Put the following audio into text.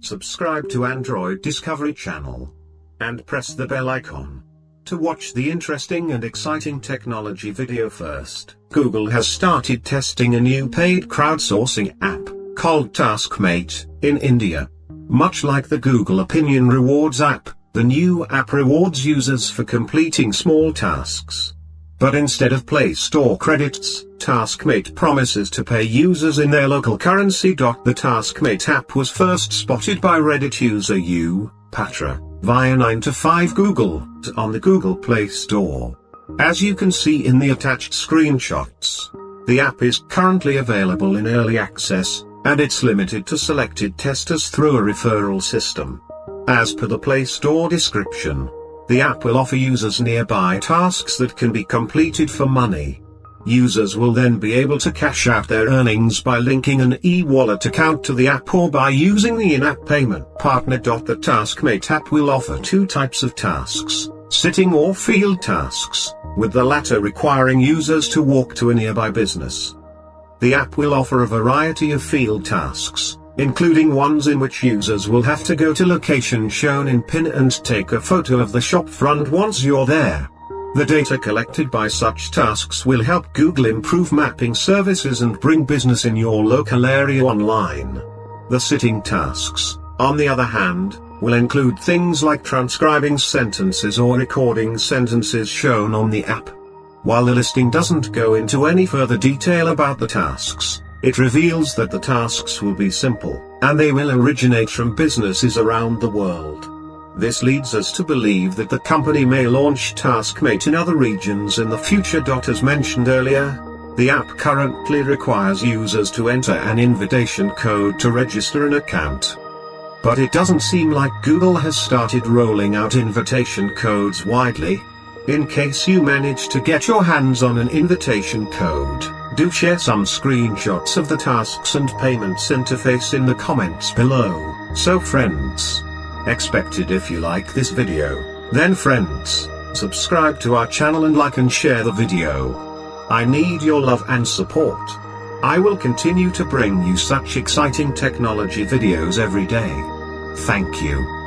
Subscribe to Android Discovery channel. And press the bell icon to watch the interesting and exciting technology video first. Google has started testing a new paid crowdsourcing app, called TaskMate, in India. Much like the Google Opinion Rewards app, the new app rewards users for completing small tasks. But instead of Play Store credits, TaskMate promises to pay users in their local currency. The TaskMate app was first spotted by Reddit user Patra, via 9 to 5 Google, on the Google Play Store. As you can see in the attached screenshots, the app is currently available in early access, and it's limited to selected testers through a referral system. As per the Play Store description, the app will offer users nearby tasks that can be completed for money. Users will then be able to cash out their earnings by linking an e-wallet account to the app or by using the in-app payment partner. The TaskMate app will offer two types of tasks, sitting or field tasks, with the latter requiring users to walk to a nearby business. The app will offer a variety of field tasks, including ones in which users will have to go to location shown in PIN and take a photo of the shop front once you're there. The data collected by such tasks will help Google improve mapping services and bring business in your local area online. The sitting tasks, on the other hand, will include things like transcribing sentences or recording sentences shown on the app. While the listing doesn't go into any further detail about the tasks, it reveals that the tasks will be simple, and they will originate from businesses around the world. This leads us to believe that the company may launch TaskMate in other regions in the future. As mentioned earlier, the app currently requires users to enter an invitation code to register an account. But it doesn't seem like Google has started rolling out invitation codes widely. In case you manage to get your hands on an invitation code, do share some screenshots of the tasks and payments interface in the comments below. So friends, expected if you like this video, then friends, subscribe to our channel and like and share the video. I need your love and support. I will continue to bring you such exciting technology videos every day. Thank you.